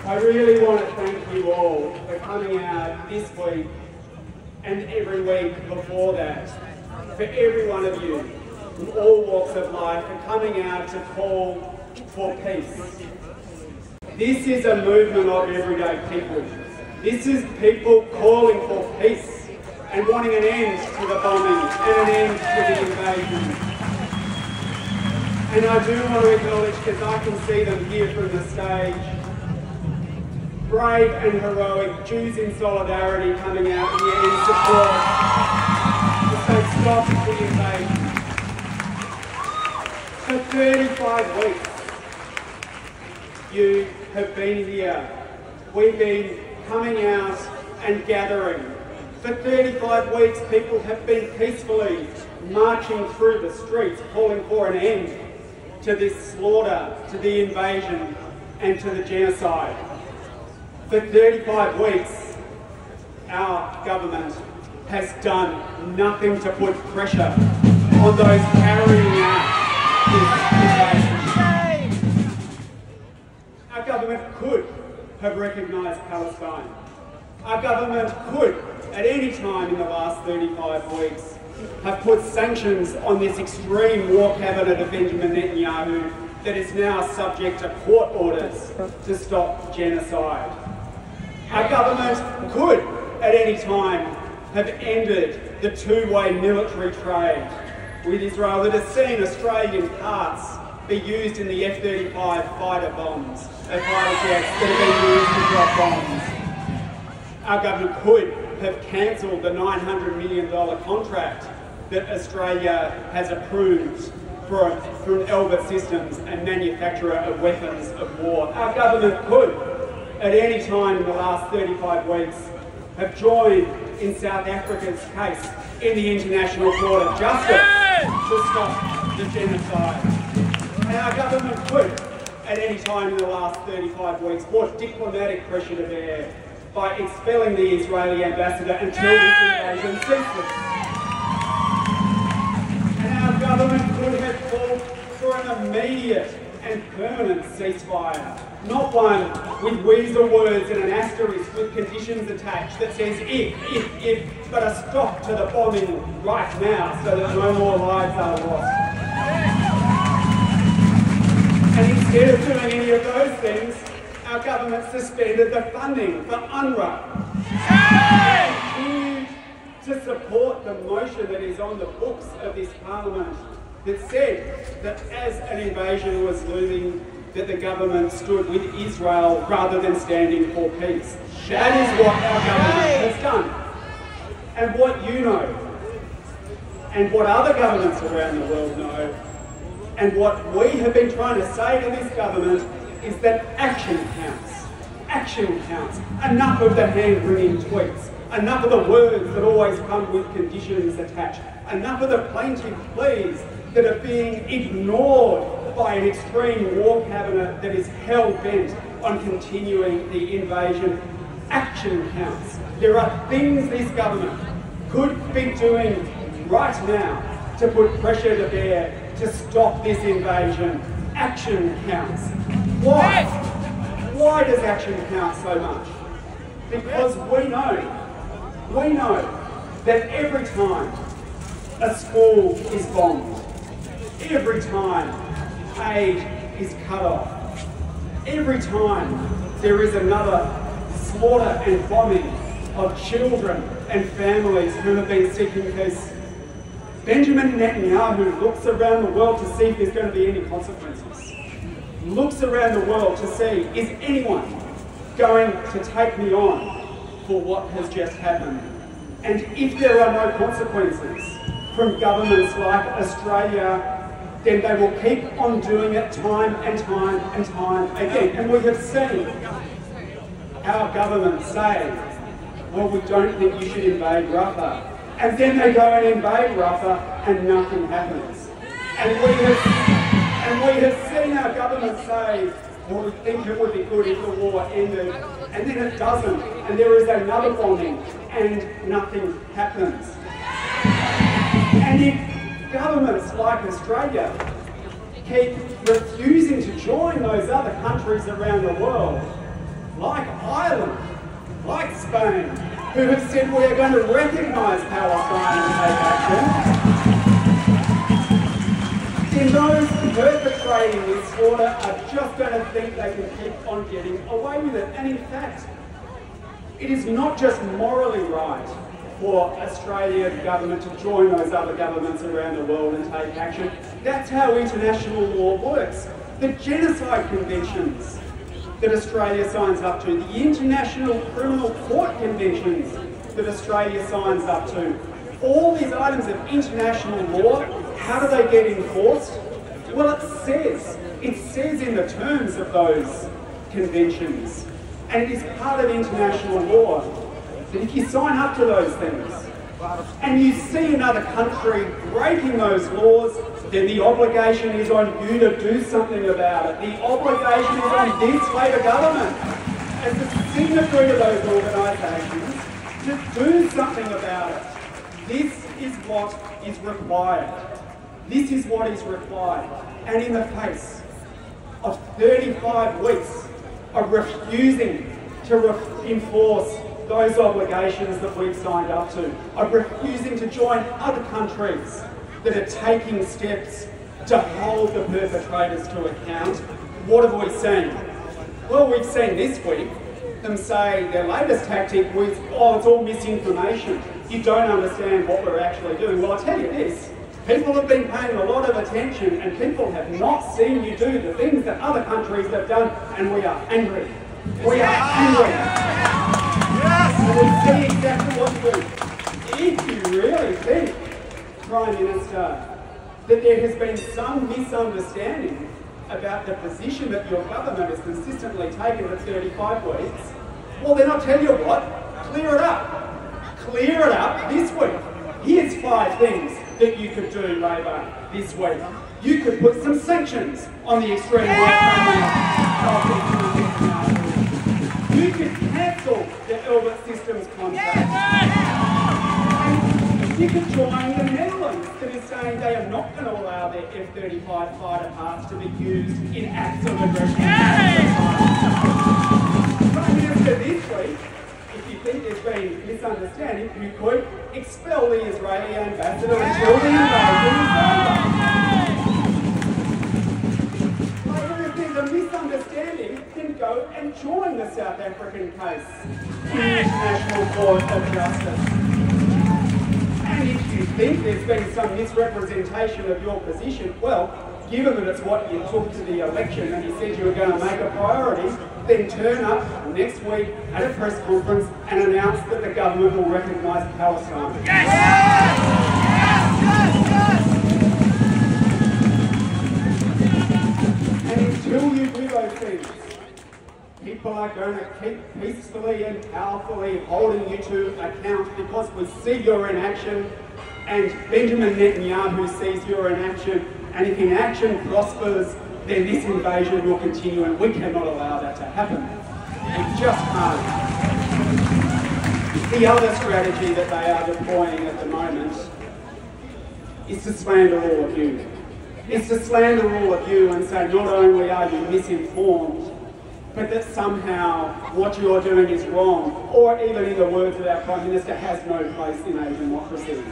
I really want to thank you all for coming out this week and every week before that, for every one of you from all walks of life for coming out to call for peace. This is a movement of everyday people. This is people calling for peace and wanting an end to the bombing and an end to the invasion. And I do want to acknowledge, because I can see them here from the stage, brave and heroic Jews in solidarity coming out here in support to say stop the invasion. For 35 weeks, you have been here. We've been coming out and gathering. For 35 weeks, people have been peacefully marching through the streets, calling for an end to this slaughter, to the invasion, and to the genocide. For 35 weeks, our government has done nothing to put pressure on those carrying out this invasion. Our government could have recognised Palestine. Our government could, at any time in the last 35 weeks, have put sanctions on this extreme war cabinet of Benjamin Netanyahu that is now subject to court orders to stop genocide. Our government could, at any time, have ended the two-way military trade with Israel that has seen Australian parts be used in the F-35 fighter bombs, fighter jets that have been used to drop bombs. Our government could have cancelled the $900 million contract that Australia has approved from Elbit Systems, a manufacturer of weapons of war. Our government could, at any time in the last 35 weeks, have joined in South Africa's case in the International Court of Justice to stop the genocide. And our government could, at any time in the last 35 weeks, brought diplomatic pressure to bear by expelling the Israeli ambassador until this invasion ceases. And our government could have called for an immediate and permanent ceasefire, not one with weasel words and an asterisk with conditions attached that says if, but a stop to the bombing right now so that no more lives are lost. And instead of doing any of those things, our government suspended the funding for UNRWA and continued to support the motion that is on the books of this parliament that said that as an invasion was looming, that the government stood with Israel rather than standing for peace. That is what our government has done. And what you know, and what other governments around the world know, and what we have been trying to say to this government is that action counts. Action counts. Enough of the hand-wringing tweets. Enough of the words that always come with conditions attached. Enough of the plaintive pleas that are being ignored by an extreme war cabinet that is hell-bent on continuing the invasion. Action counts. There are things this government could be doing right now to put pressure to bear to stop this invasion. Action counts. Why? Why does action count so much? Because we know that every time a school is bombed, every time aid is cut off, every time there is another slaughter and bombing of children and families who have been seeking peace, Benjamin Netanyahu looks around the world to see if there's going to be any consequences. Looks around the world to see, is anyone going to take me on for what has just happened? And if there are no consequences from governments like Australia, then they will keep on doing it time and time and time again. And we have seen our government say, well, we don't think you should invade Rafah. And then they go and invade Rafah and nothing happens. And we have seen our government say, well, we think it would be good if the war ended, and then it doesn't, and there is another bombing, and nothing happens. And if governments like Australia keep refusing to join those other countries around the world, who have said we are going to recognise Palestine and take action, then those perpetrating this slaughter are just going to think they can keep on getting away with it. And in fact, it is not just morally right for Australia's government to join those other governments around the world and take action. That's how international law works. The genocide conventions that Australia signs up to, the international criminal court conventions that Australia signs up to, all these items of international law, how do they get enforced? Well, it says in the terms of those conventions, and it is part of international law, that if you sign up to those things and you see another country breaking those laws, then the obligation is on you to do something about it. The obligation is on this Labor government, as the signatory to those organisations, to do something about it. This is what is required. This is what is required. And in the face of 35 weeks of refusing to enforce those obligations that we've signed up to, of refusing to join other countries that are taking steps to hold the perpetrators to account, what have we seen? Well, we've seen this week them say their latest tactic was, oh, it's all misinformation. You don't understand what we're actually doing. Well, I'll tell you this, people have been paying a lot of attention and people have not seen you do the things that other countries have done, and we are angry. We are angry. And we see exactly what you do. If you really think, Prime Minister, that there has been some misunderstanding about the position that your government has consistently taken for 35 weeks, well then I'll tell you what, clear it up. Clear it up this week. Here's 5 things that you could do, Labor, this week. You could put some sanctions on the extreme right. You could cancel the Elbit Systems contract. You could join the Netherlands that is saying they are not going to allow their F-35 fighter parts to be used in acts of aggression. Prime Minister, this week, if you think there's been misunderstanding, you could expel the Israeli ambassador until the invasion is over. Like, if there's a misunderstanding, then go and join the South African case in the International Court of Justice. And if you think there's been some misrepresentation of your position, well, given that it's what you took to the election and you said you were going to make a priority, then turn up next week at a press conference and announce that the government will recognise Palestine. Yes! Yes! Yes! And until you do those things, people are going to keep peacefully and powerfully holding you to account because we see your inaction, and Benjamin Netanyahu sees your inaction, and if inaction prospers, then this invasion will continue, and we cannot allow that to happen. We just can't. The other strategy that they are deploying at the moment is to slander all of you. It's to slander all of you and say not only are you misinformed, but that somehow what you're doing is wrong, or even in the words of our Prime Minister, has no place in a democracy.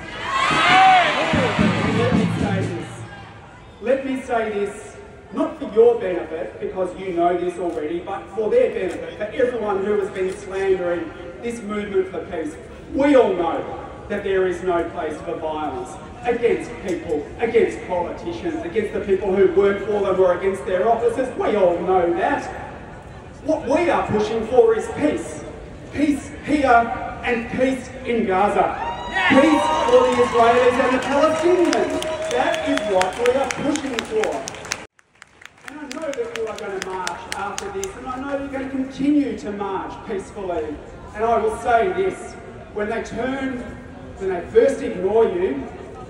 Let me say this, not for your benefit, because you know this already, but for their benefit, for everyone who has been slandering this movement for peace. We all know that there is no place for violence against people, against politicians, against the people who work for them, or against their officers. We all know that. What we are pushing for is peace. Peace here and peace in Gaza. Peace for the Israelis and the Palestinians. That is what we are pushing for. And I know that you are going to march after this, and I know you're going to continue to march peacefully. And I will say this, when they first ignore you,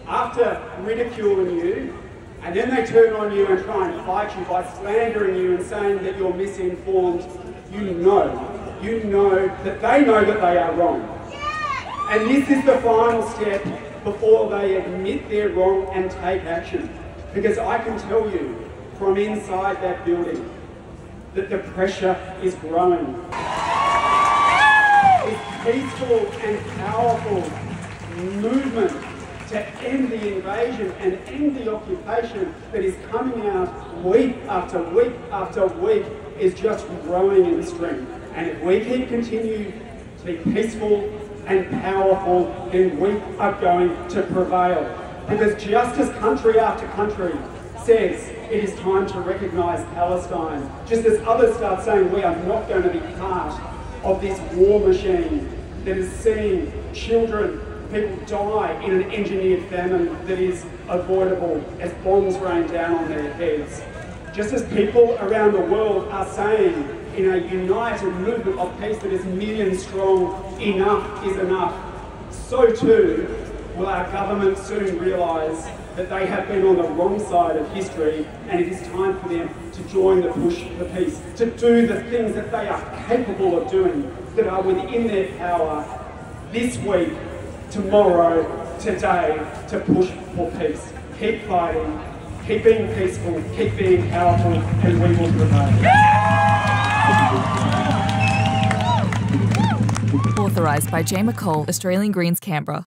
after ridiculing you, and then they turn on you and try and fight you by slandering you and saying that you're misinformed, you know that they know that they are wrong. And this is the final step before they admit they're wrong and take action. Because I can tell you from inside that building that the pressure is growing. It's peaceful and powerful movement to end the invasion and end the occupation that is coming out week after week after week is just growing in strength. And if we can continue to be peaceful and powerful, then we are going to prevail. Because just as country after country says it is time to recognise Palestine, just as others start saying we are not going to be part of this war machine that is seeing children, people die in an engineered famine that is avoidable as bombs rain down on their heads. Just as people around the world are saying in a united movement of peace that is millions strong, enough is enough, so too will our government soon realise that they have been on the wrong side of history, and it is time for them to join the push for peace, to do the things that they are capable of doing, that are within their power this week, tomorrow, today, to push for peace. Keep fighting, keep being peaceful, keep being powerful, and we will prevail. Authorised by Jay McCall, Australian Greens, Canberra.